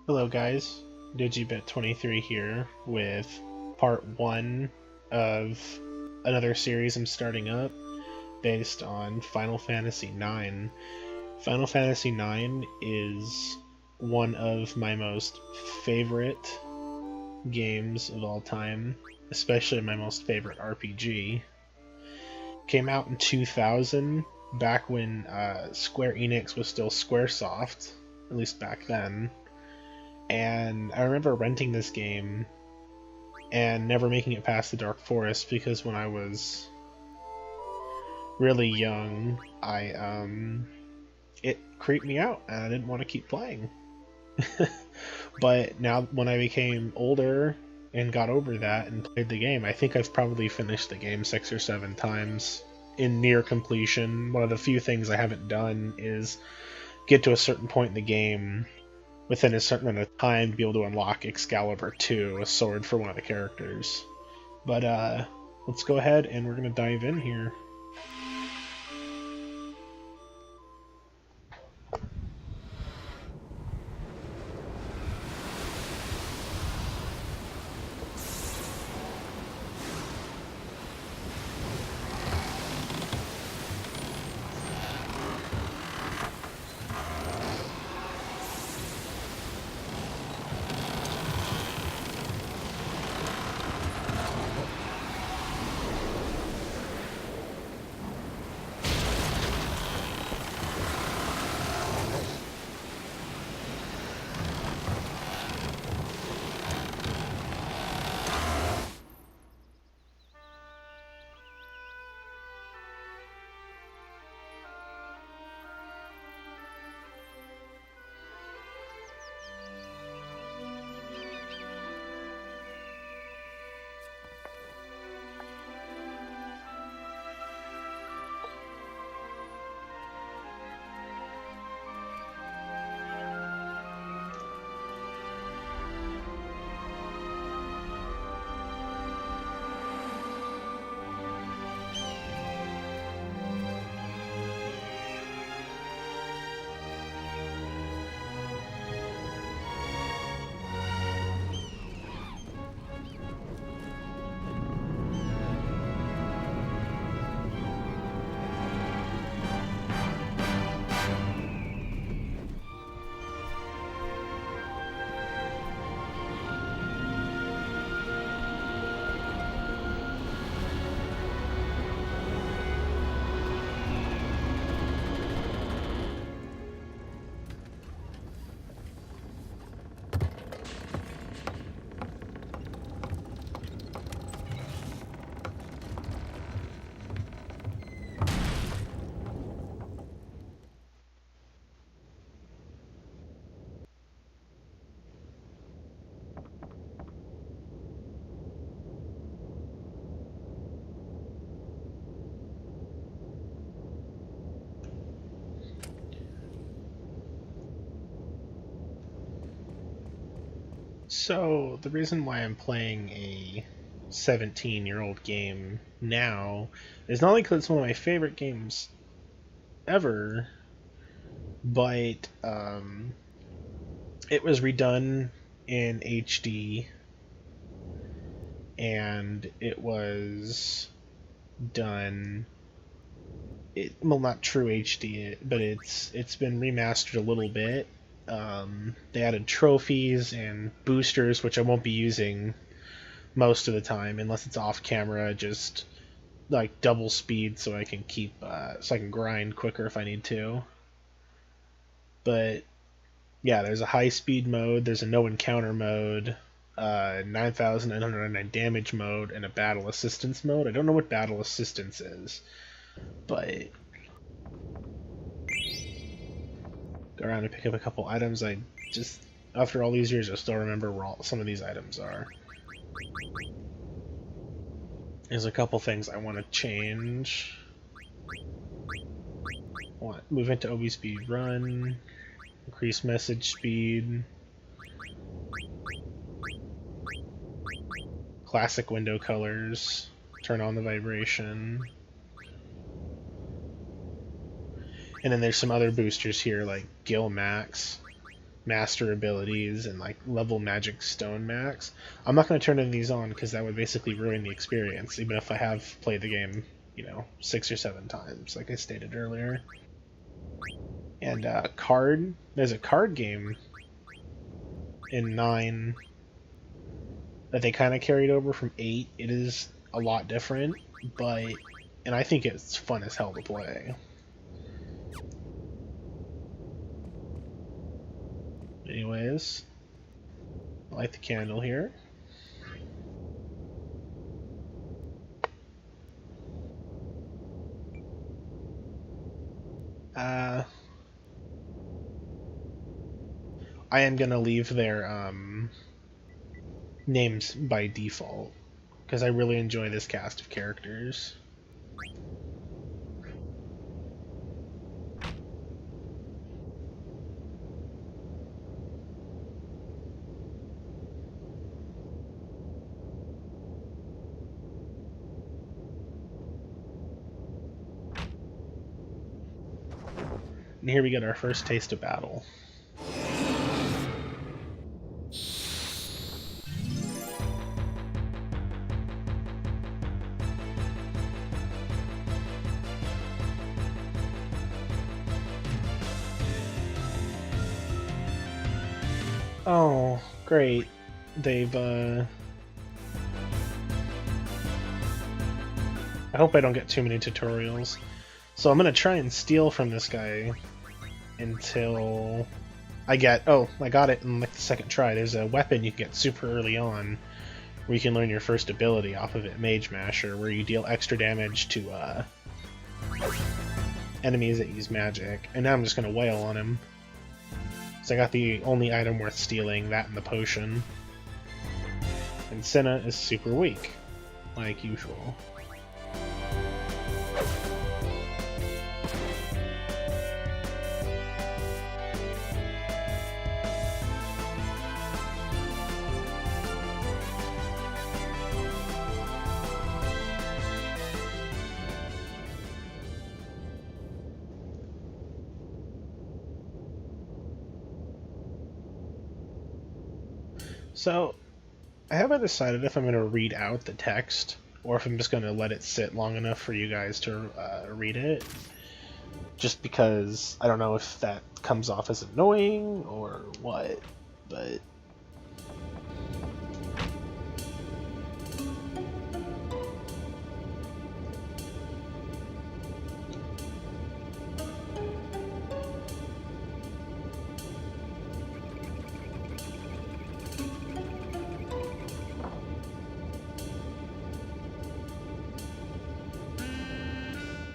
Hello guys, Digibit23 here with part 1 of another series I'm starting up based on Final Fantasy IX. Final Fantasy IX is one of my most favorite games of all time, especially my most favorite RPG. Came out in 2000, back when Square Enix was still Squaresoft, at least back then. And I remember renting this game and never making it past the Dark Forest because when I was really young, it creeped me out and I didn't want to keep playing. But now when I became older and got over that and played the game, I think I've probably finished the game 6 or 7 times in near completion. One of the few things I haven't done is get to a certain point in the game within a certain amount of time to be able to unlock Excalibur 2, a sword for one of the characters. But let's go ahead and we're going to dive in here. So, the reason why I'm playing a 17-year-old game now is not only because it's one of my favorite games ever, but it was redone in HD and it was done well, not true HD, but it's been remastered a little bit. They added trophies and boosters, which I won't be using most of the time unless it's off camera, just like double speed so I can so I can grind quicker if I need to. But yeah, there's a high speed mode, there's a no encounter mode, 9,909 damage mode, and a battle assistance mode. I don't know what battle assistance is, but go around and pick up a couple items. I just, after all these years, I still remember where some of these items are. There's a couple things I want to change. Move into OB speed run, increase message speed, classic window colors, turn on the vibration. And then there's some other boosters here like Gil Max, master abilities and like level magic stone max. I'm not going to turn any of these on because that would basically ruin the experience, even if I have played the game, 6 or 7 times, like I stated earlier. And there's a card game in 9 that they kind of carried over from 8. It is a lot different, and I think it's fun as hell to play. Anyways, I light the candle here. I am gonna leave their names by default because I really enjoy this cast of characters. And here we get our first taste of battle. Oh, great. They've, I hope I don't get too many tutorials. So I'm gonna try and steal from this guy until I get... Oh, I got it in like the second try. There's a weapon you can get super early on where you can learn your first ability off of it, Mage Masher, where you deal extra damage to enemies that use magic. And now I'm just gonna wail on him. So I got the only item worth stealing, that and the potion. And Senna is super weak, like usual. So, I haven't decided if I'm going to read out the text or if I'm just going to let it sit long enough for you guys to read it. Just because I don't know if that comes off as annoying or what, but...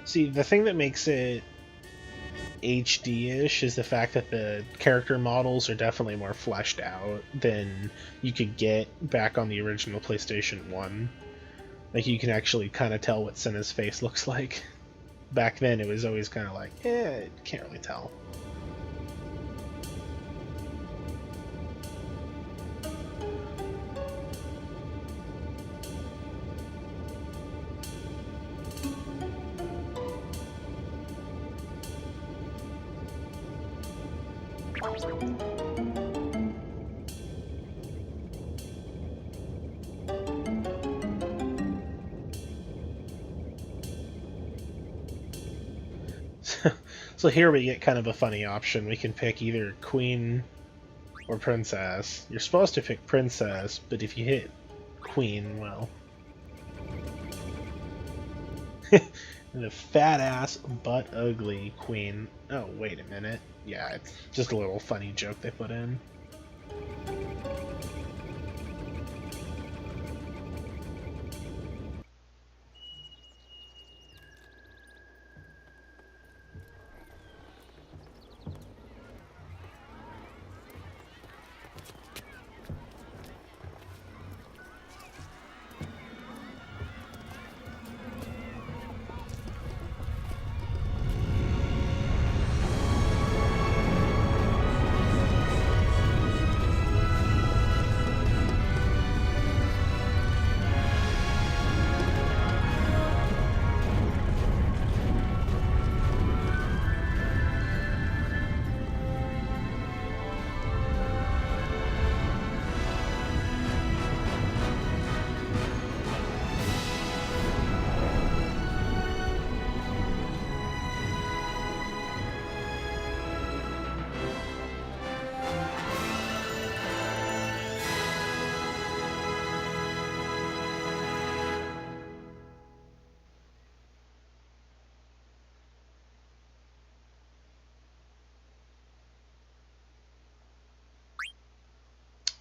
See, the thing that makes it HD-ish is the fact that the character models are definitely more fleshed out than you could get back on the original PlayStation 1. Like, you can actually kind of tell what Senna's face looks like. Back then, it was always kind of like, can't really tell. So here we get kind of a funny option. We can pick either Queen or Princess. You're supposed to pick Princess, but if you hit Queen, well... the fat-ass, butt-ugly Queen. Oh, wait a minute. Yeah, it's just a little funny joke they put in.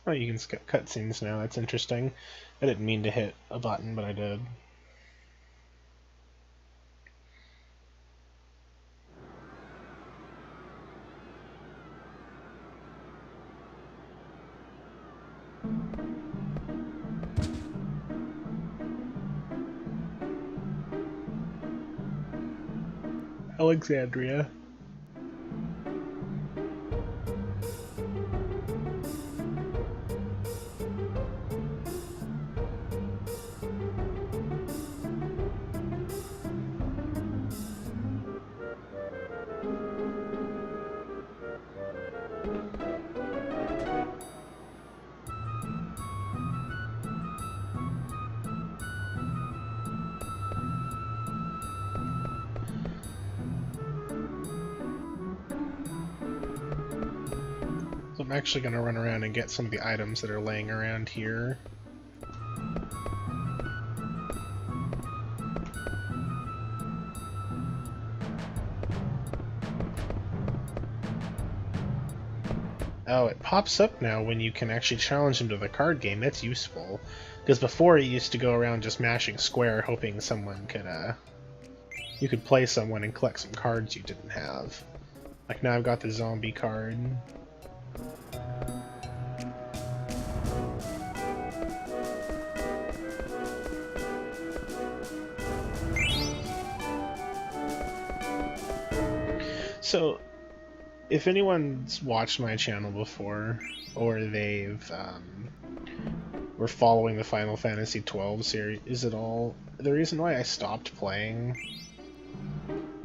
Oh, you can skip cutscenes now. That's interesting. I didn't mean to hit a button, but I did. Alexandria. So I'm actually going to run around and get some of the items that are laying around here. Oh, it pops up now when you can actually challenge him to the card game. That's useful. Because before you used to go around just mashing square hoping someone could, you could play someone and collect some cards you didn't have. Like now I've got the zombie card. So, if anyone's watched my channel before, or they've were following the Final Fantasy XII series at all, the reason why I stopped playing,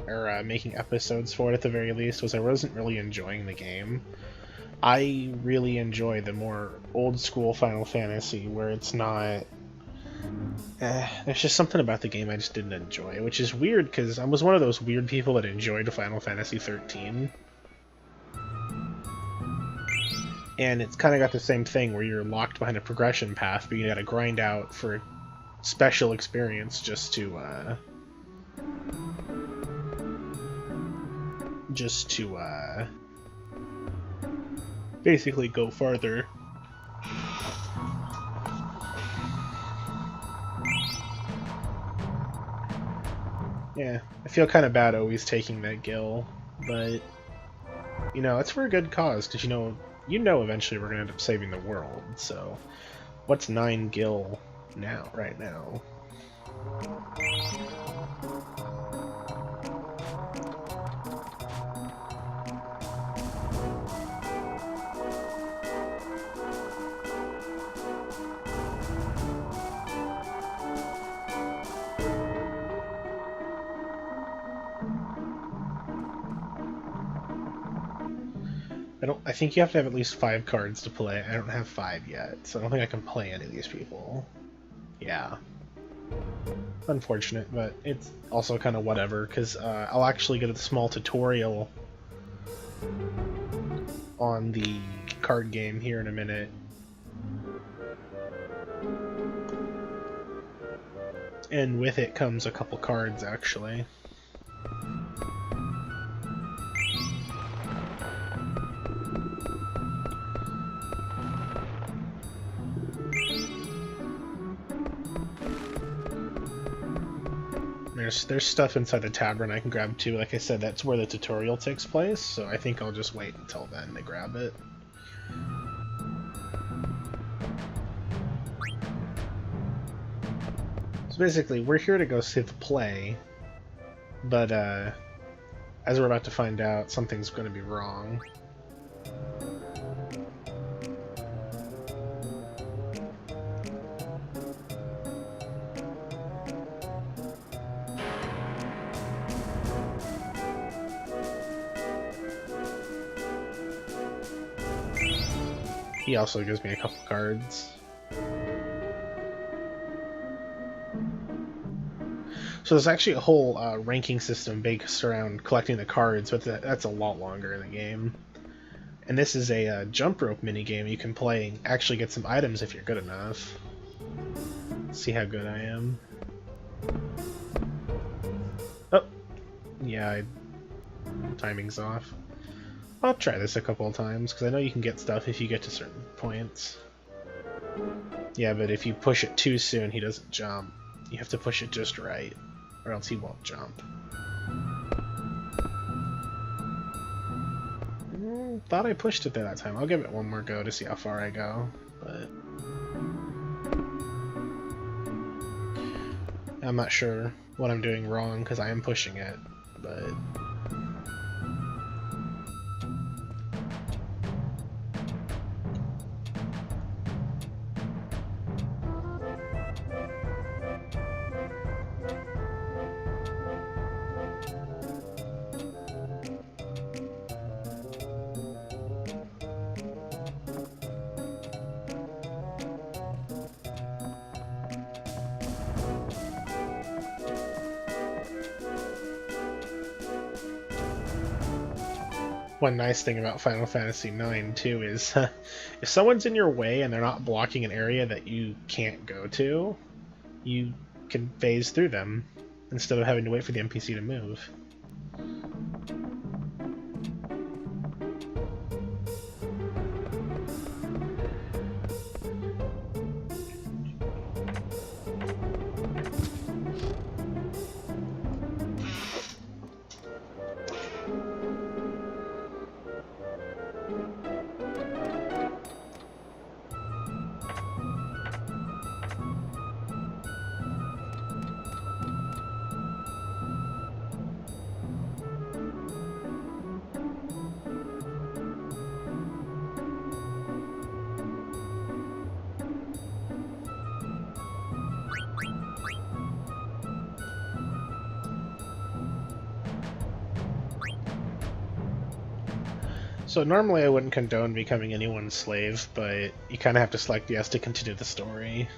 or making episodes for it at the very least, was I wasn't really enjoying the game. I really enjoy the more old school Final Fantasy, where it's not... there's just something about the game I just didn't enjoy, which is weird, because I was one of those weird people that enjoyed Final Fantasy XIII. And it's kind of got the same thing, where you're locked behind a progression path, but you gotta grind out for a special experience just to basically go farther. Yeah, I feel kind of bad always taking that gil, but, you know, it's for a good cause, because, you know eventually we're going to end up saving the world, so what's 9 gil now, right now? I think you have to have at least 5 cards to play. I don't have 5 yet, so I don't think I can play any of these people. Yeah. Unfortunate, but it's also kind of whatever, because I'll actually get a small tutorial on the card game here in a minute. And with it comes a couple cards, actually. There's stuff inside the tavern I can grab too. Like I said, that's where the tutorial takes place, so I think I'll just wait until then to grab it. So basically, we're here to go see the play, but as we're about to find out, something's going to be wrong. He also gives me a couple cards. So there's actually a whole ranking system based around collecting the cards, but that's a lot longer in the game. And this is a jump rope minigame you can play and actually get some items if you're good enough. Let's see how good I am. Oh! Yeah, timing's off. I'll try this a couple of times, because I know you can get stuff if you get to certain points. Yeah, but if you push it too soon, he doesn't jump. You have to push it just right, or else he won't jump. Thought I pushed it there that time. I'll give it one more go to see how far I go, but I'm not sure what I'm doing wrong because I am pushing it, but one nice thing about Final Fantasy IX, too, is if someone's in your way and they're not blocking an area that you can't go to, you can phase through them instead of having to wait for the NPC to move. So normally I wouldn't condone becoming anyone's slave, but you kind of have to select yes to continue the story.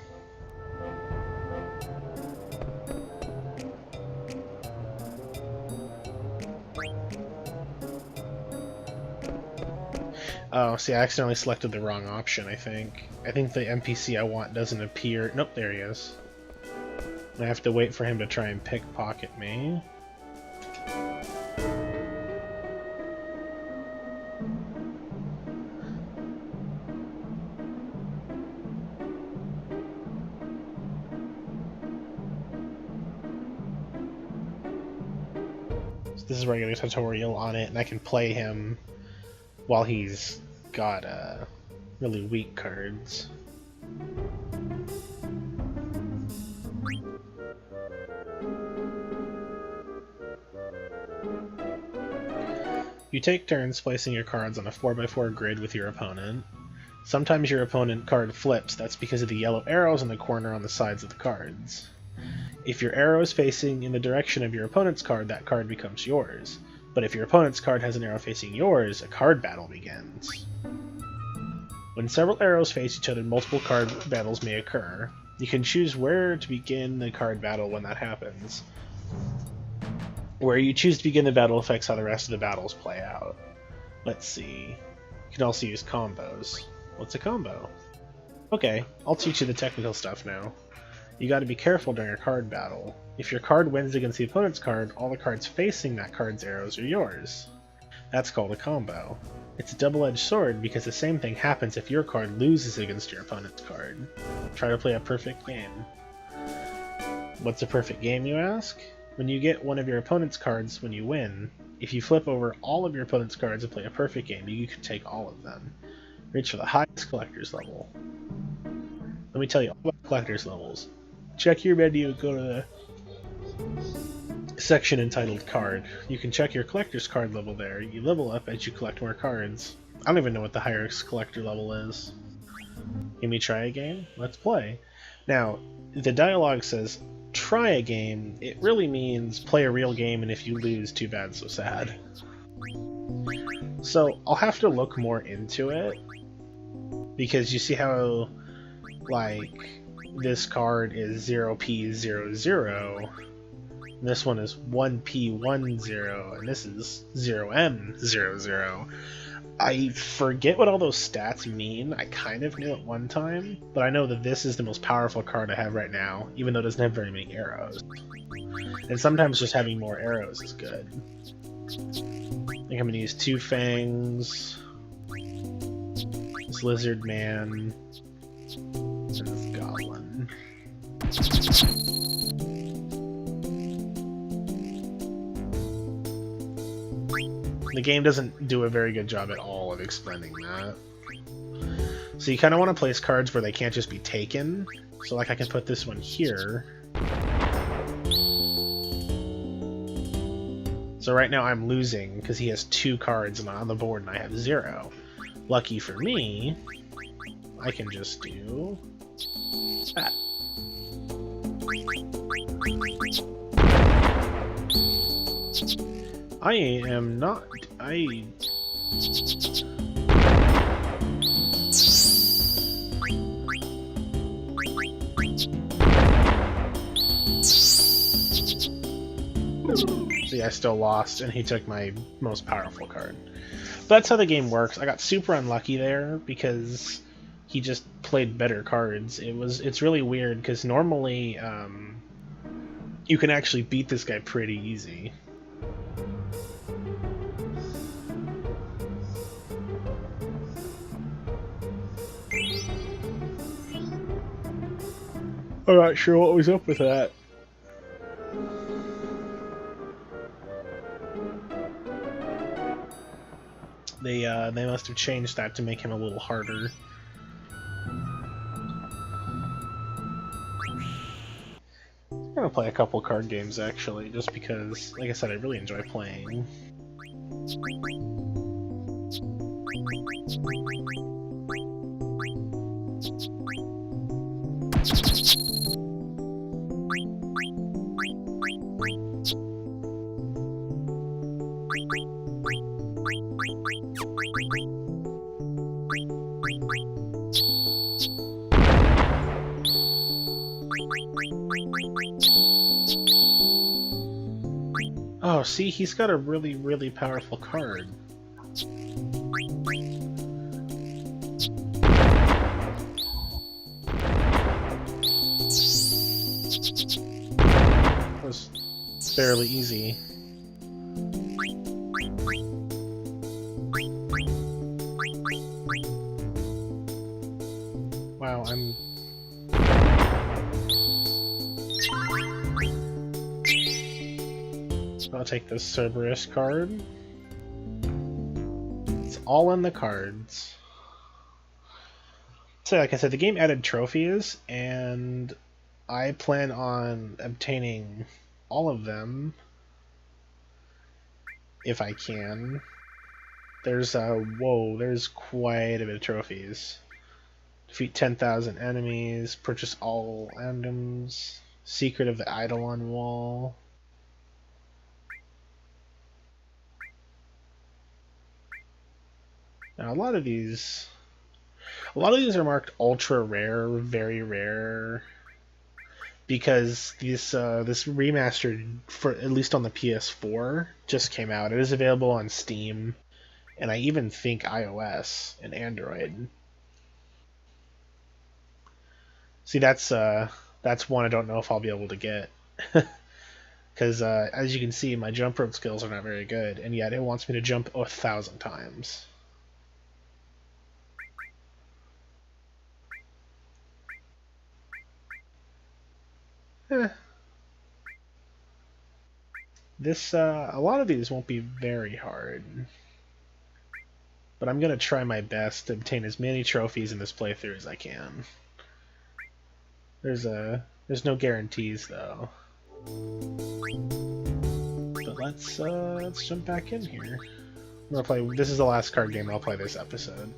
Oh, see, I accidentally selected the wrong option, I think. I think the NPC I want doesn't appear. Nope, there he is. I have to wait for him to try and pickpocket me. This is where I get a tutorial on it, and I can play him while he's got really weak cards. You take turns placing your cards on a 4x4 grid with your opponent. Sometimes your opponent card flips, that's because of the yellow arrows in the corner on the sides of the cards. If your arrow is facing in the direction of your opponent's card, that card becomes yours. But if your opponent's card has an arrow facing yours, a card battle begins. When several arrows face each other, multiple card battles may occur. You can choose where to begin the card battle when that happens. Where you choose to begin the battle affects how the rest of the battles play out. Let's see. You can also use combos. What's a combo? Okay, I'll teach you the technical stuff now. You gotta be careful during a card battle. If your card wins against the opponent's card, all the cards facing that card's arrows are yours. That's called a combo. It's a double-edged sword because the same thing happens if your card loses against your opponent's card. Try to play a perfect game. What's a perfect game, you ask? When you get one of your opponent's cards when you win, if you flip over all of your opponent's cards and play a perfect game, you can take all of them. Reach for the highest collector's level. Let me tell you all about collector's levels. Check your menu and go to the section entitled Card. You can check your collector's card level there. You level up as you collect more cards. I don't even know what the highest collector level is. Can we try a game? Let's play. Now, the dialogue says, try a game. It really means play a real game, and if you lose, too bad, so sad. So, I'll have to look more into it, because you see how, like, this card is 0p00, this one is 1p10, and this is 0m00. I forget what all those stats mean. I kind of knew at one time, but I know that this is the most powerful card I have right now, even though it doesn't have very many arrows. And sometimes just having more arrows is good. I think I'm going to use Two Fangs, this Lizard Man, this goblin. The game doesn't do a very good job at all of explaining that. So you kind of want to place cards where they can't just be taken. So like I can put this one here. So right now I'm losing because he has 2 cards on the board and I have 0. Lucky for me, I can just do that. I am not... See, I still lost, and he took my most powerful card. But that's how the game works. I got super unlucky there because he just played better cards. It's really weird because normally you can actually beat this guy pretty easy. I'm not sure what was up with that. They must have changed that to make him a little harder. I'm gonna play a couple card games actually, just because, like I said, I really enjoy playing. Oh, see, he's got a really, really powerful card. That was fairly easy. Wow, I'll take this Cerberus card. It's all in the cards. So like I said, the game added trophies, and I plan on obtaining all of them if I can. There's there's quite a bit of trophies. Defeat 10,000 enemies, purchase all items, Secret of the Eidolon Wall. Now a lot of these are marked ultra rare, very rare, because this remastered, for at least on the PS4, just came out. It is available on Steam, and I even think iOS and Android. See, that's one I don't know if I'll be able to get, because as you can see, my jump rope skills are not very good, and yet it wants me to jump 1,000 times. This a lot of these won't be very hard, but I'm gonna try my best to obtain as many trophies in this playthrough as I can. There's no guarantees though. But let's jump back in here. I'm gonna play. This is the last card game I'll play this episode.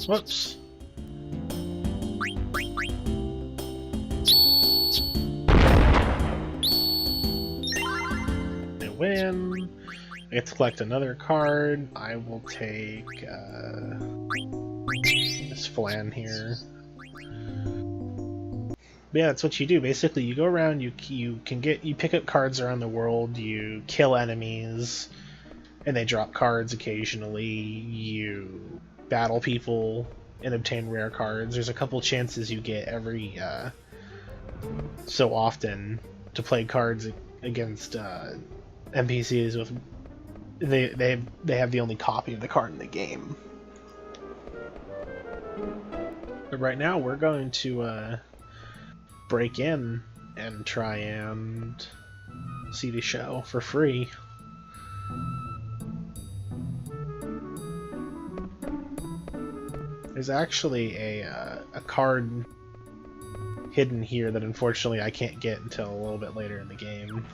Whoops. I win. I get to collect another card. I will take this Flan here. But yeah, that's what you do. Basically, you go around, you pick up cards around the world, you kill enemies, and they drop cards occasionally. You battle people and obtain rare cards. There's a couple chances you get every so often to play cards against NPCs with they have the only copy of the card in the game. But right now we're going to break in and try and see the show for free. There's actually a card hidden here that unfortunately I can't get until a little bit later in the game.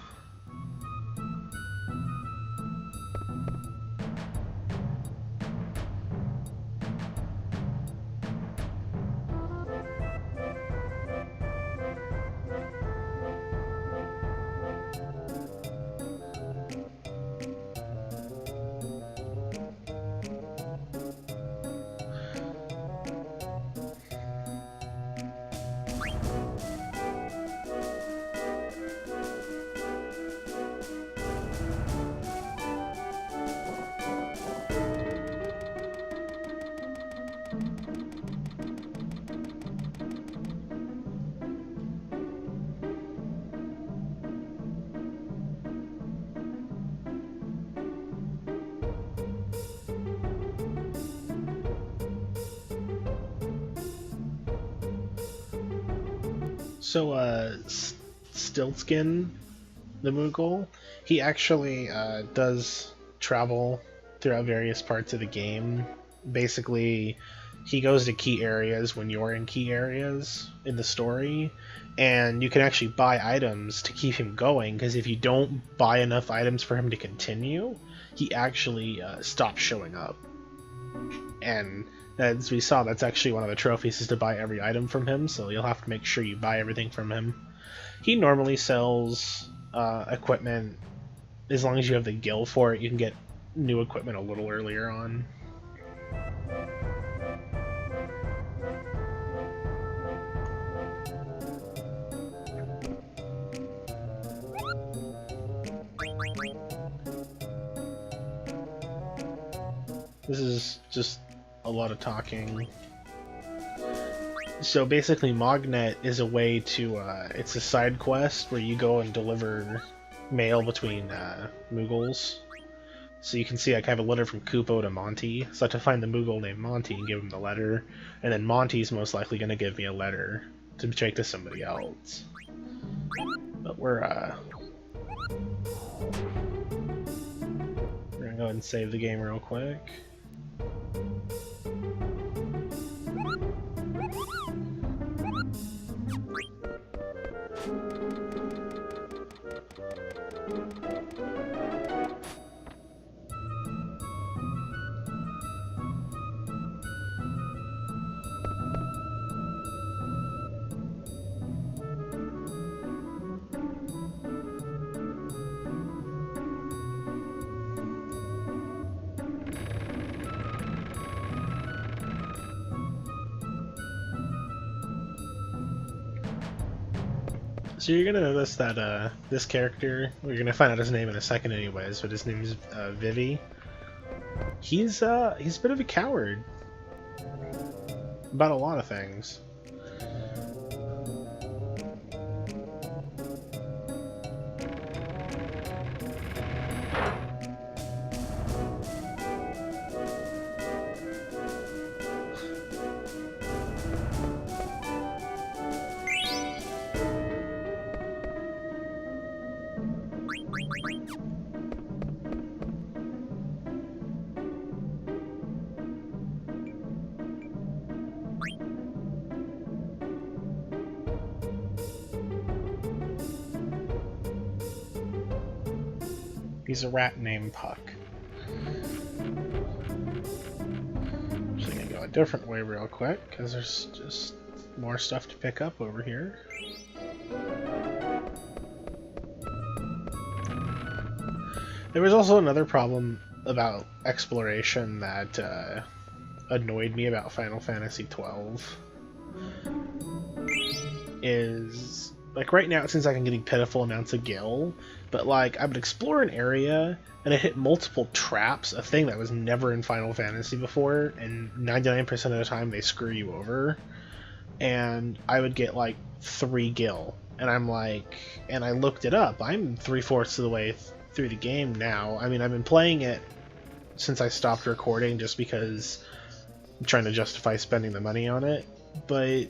So, Stiltskin, the Moogle, he actually does travel throughout various parts of the game. Basically, he goes to key areas when you're in key areas in the story, and you can actually buy items to keep him going, because if you don't buy enough items for him to continue, he actually stops showing up. And as we saw, that's actually one of the trophies, is to buy every item from him, so you'll have to make sure you buy everything from him. He normally sells equipment. As long as you have the gil for it, you can get new equipment a little earlier on. This is just a lot of talking. So basically, Mognet is a way to, it's a side quest where you go and deliver mail between Moogles. So you can see I have a letter from Kupo to Monty, so I have to find the Moogle named Monty and give him the letter, and then Monty's most likely going to give me a letter to take to somebody else. But we're gonna go ahead and save the game real quick. So you're gonna notice that this character, we're gonna find out his name in a second anyways, but his name is Vivi. He's a bit of a coward about a lot of things. He's a rat named Puck. Actually gonna go a different way real quick, because there's just more stuff to pick up over here. There was also another problem about exploration that annoyed me about Final Fantasy XII. is like right now it seems like I'm getting pitiful amounts of gil, but like I would explore an area and I hit multiple traps, a thing that was never in Final Fantasy before, and 99% of the time they screw you over. And I would get like 3 gil, and I'm like, and I looked it up. I'm 3/4 of the way through the game now. I mean, I've been playing it since I stopped recording just because I'm trying to justify spending the money on it, but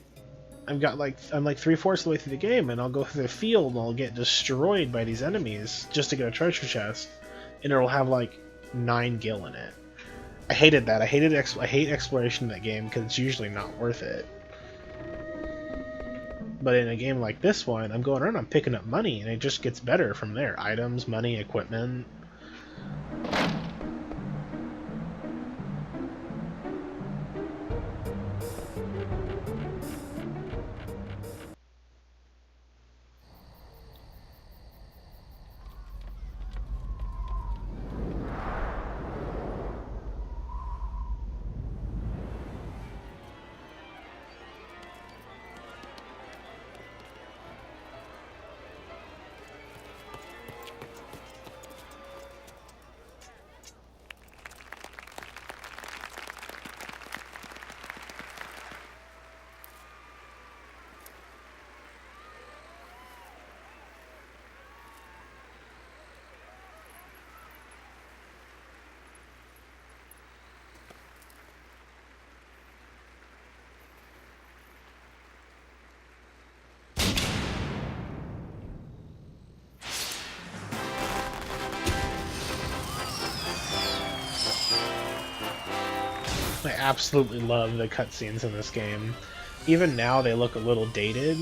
I'm like 3/4 of the way through the game, and I'll go through the field and I'll get destroyed by these enemies just to get a treasure chest, and it'll have like 9 gil in it. I hated that. I hate exploration in that game because it's usually not worth it. But in a game like this one, I'm going around, I'm picking up money, and it just gets better from there. Items, money, equipment. I absolutely love the cutscenes in this game. Even now they look a little dated,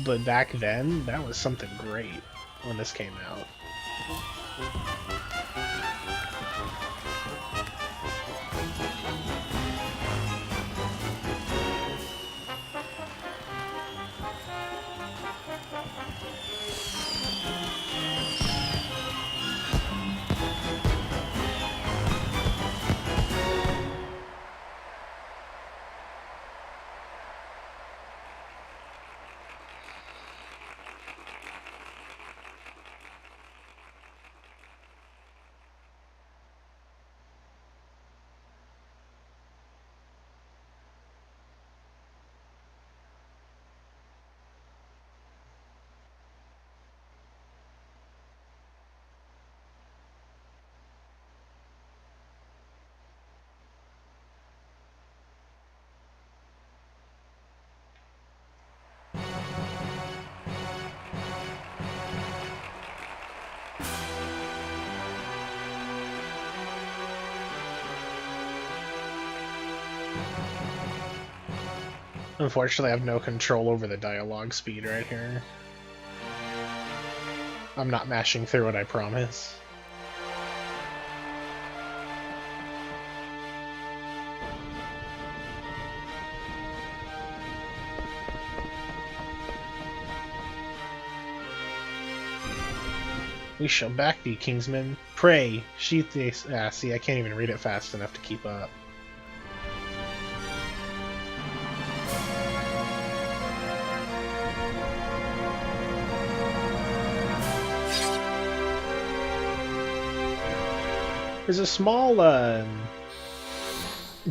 but back then that was something great when this came out. Unfortunately, I have no control over the dialogue speed right here. I'm not mashing through it, I promise. We shall back thee, Kingsman. Pray, sheath thee. See, I can't even read it fast enough to keep up. There's a small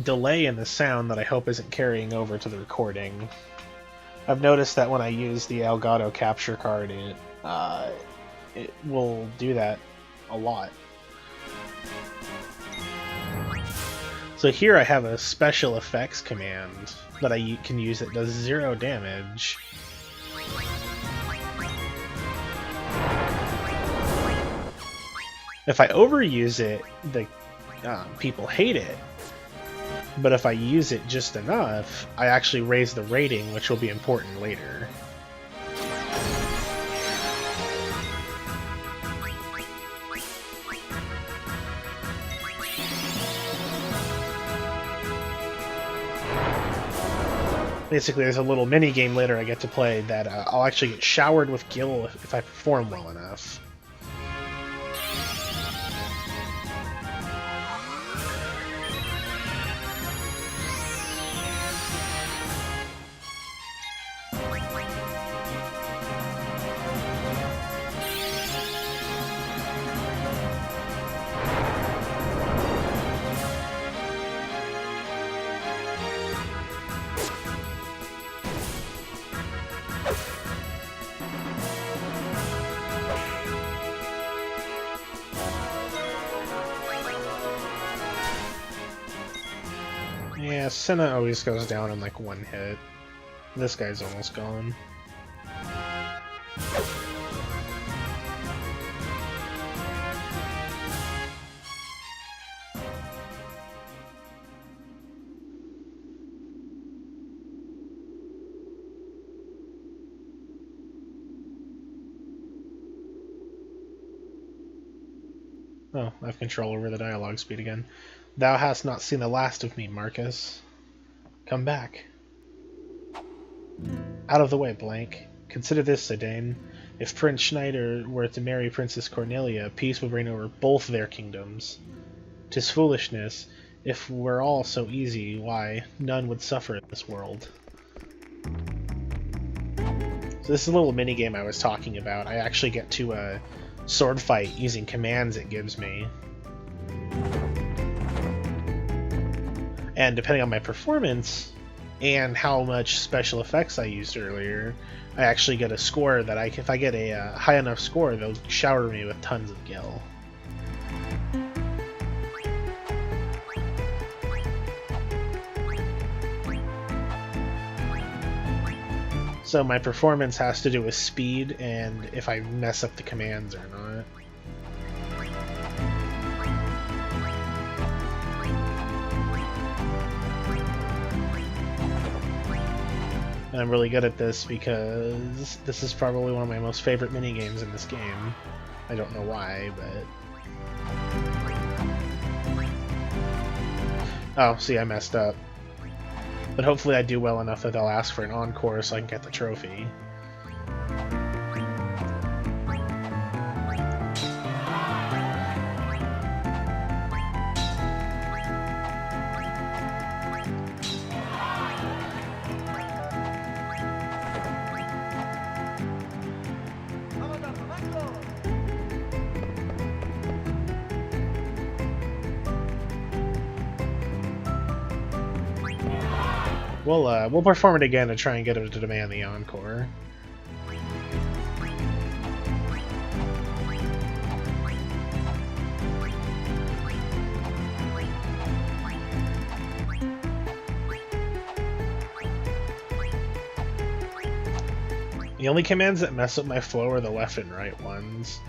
delay in the sound that I hope isn't carrying over to the recording. I've noticed that when I use the Elgato capture card, it will do that a lot. So here I have a special effects command that I can use that does 0 damage. If I overuse it, the people hate it. But if I use it just enough, I actually raise the rating, which will be important later. Basically, there's a little mini game later I get to play that I'll actually get showered with gil if I perform well enough. Yeah, Senna always goes down in like one hit. This guy's almost gone. Oh, I have control over the dialogue speed again. Thou hast not seen the last of me, Marcus. Come back. Out of the way, Blank. Consider this, Sedaine. If Prince Schneider were to marry Princess Cornelia, peace would reign over both their kingdoms. 'Tis foolishness. If we're all so easy, why, none would suffer in this world. So this is a little minigame I was talking about. I actually get to sword fight using commands it gives me. And depending on my performance and how much special effects I used earlier, I actually get a score that if I get a high enough score, they'll shower me with tons of gil. So my performance has to do with speed and if I mess up the commands or not. And I'm really good at this because this is probably one of my most favorite minigames in this game. I don't know why, but... Oh, see, I messed up. But hopefully I do well enough that they'll ask for an encore so I can get the trophy. We'll perform it again to try and get him to demand the encore. The only commands that mess up my flow are the left and right ones.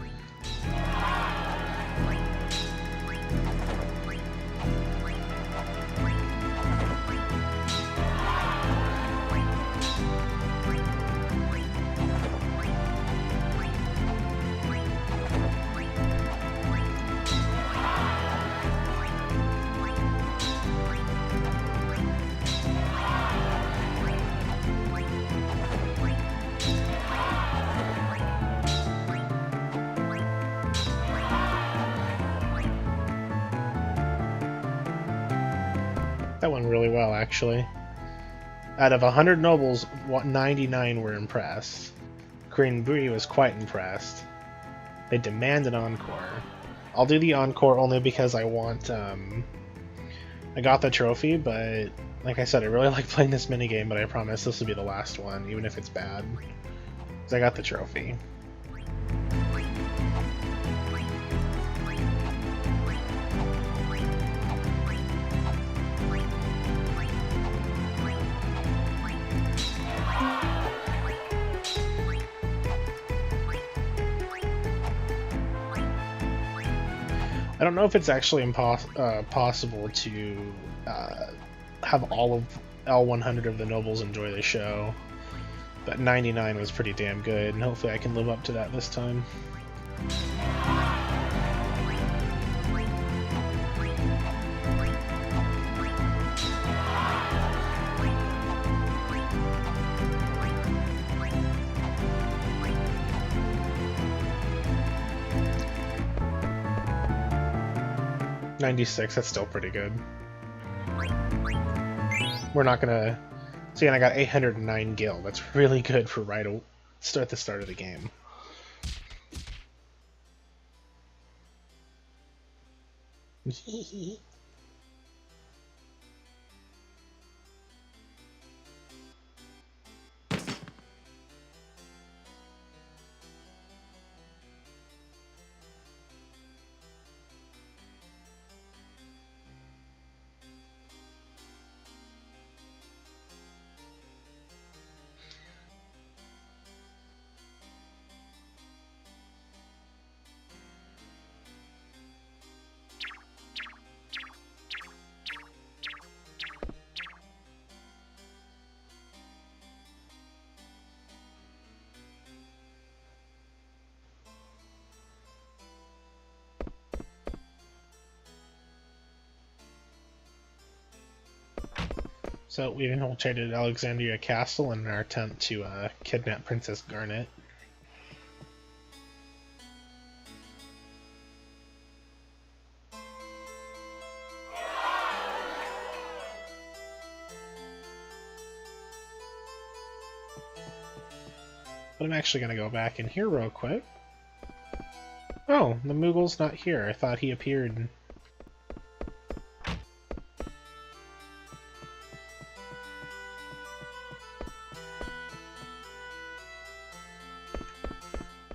That went really well, actually. Out of 100 nobles, 99 were impressed. Queen Bree was quite impressed. They demand an encore. I'll do the encore only because I want, I got the trophy, but like I said, I really like playing this minigame, but I promise this will be the last one, even if it's bad. Because I got the trophy. I don't know if it's actually possible to have all of L100 of the nobles enjoy the show, but 99 was pretty damn good, and hopefully I can live up to that this time. .96, that's still pretty good. We're not gonna... See, and I got 809 gil. That's really good for the start of the game. So we've infiltrated Alexandria Castle in our attempt to kidnap Princess Garnet. But I'm actually going to go back in here real quick. Oh, the Moogle's not here. I thought he appeared.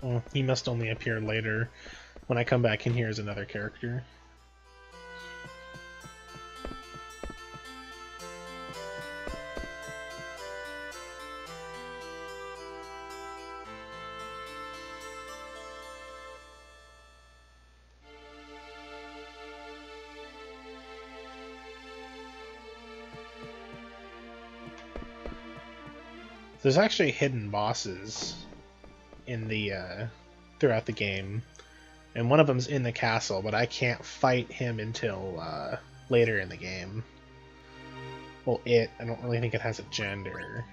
Well, he must only appear later. When I come back in here as another character. There's actually hidden bosses in the throughout the game, and one of them's in the castle, but I can't fight him until later in the game. Well, I don't really think it has a gender.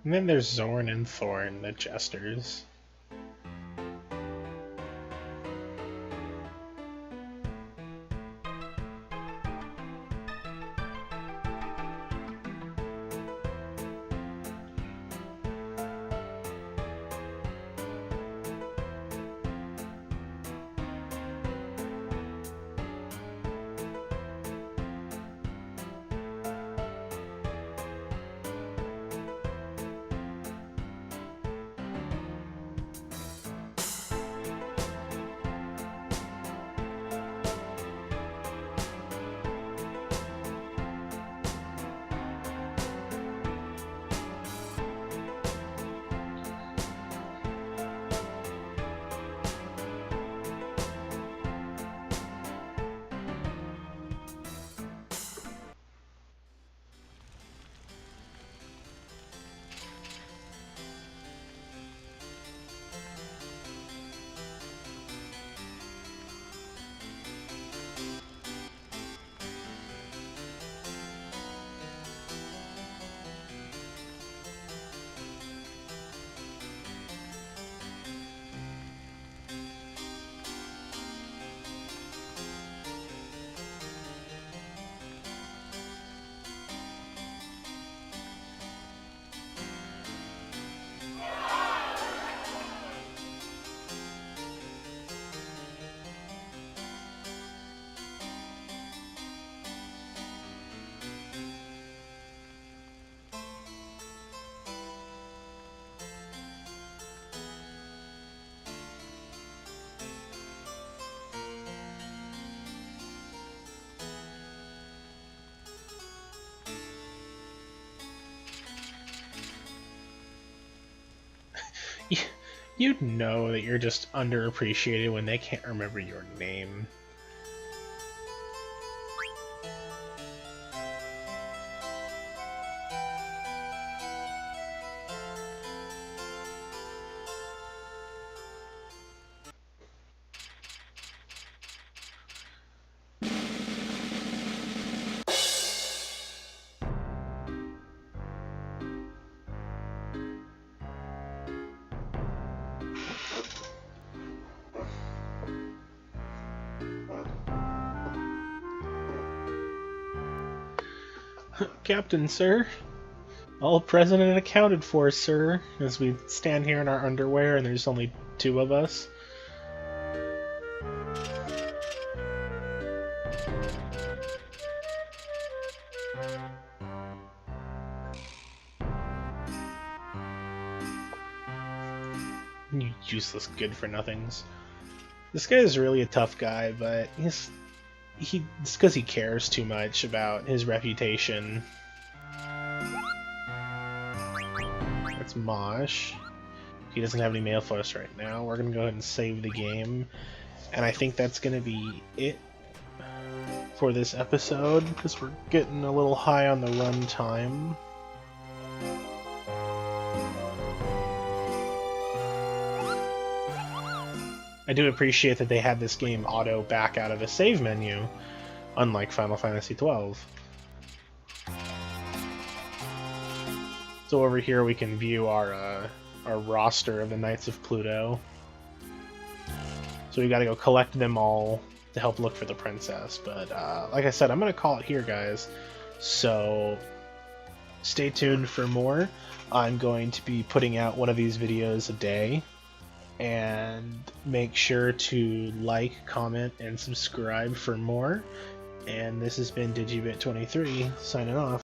And then there's Zorn and Thorn, the Jesters. You'd know that you're just underappreciated when they can't remember your name. Captain, sir. All present and accounted for, sir, as we stand here in our underwear and there's only 2 of us. You useless good-for-nothings. This guy is really a tough guy, but it's because he cares too much about his reputation. That's Mosh. He doesn't have any mail for us right now. We're gonna go ahead and save the game, and I think that's gonna be it for this episode because we're getting a little high on the run time. I do appreciate that they had this game auto back out of a save menu, unlike Final Fantasy XII. So over here we can view our roster of the Knights of Pluto. So we gotta go collect them all to help look for the princess. But like I said, I'm gonna call it here, guys. So stay tuned for more. I'm going to be putting out one of these videos a day. And make sure to like, comment, and subscribe for more. And this has been Digibit23 signing off.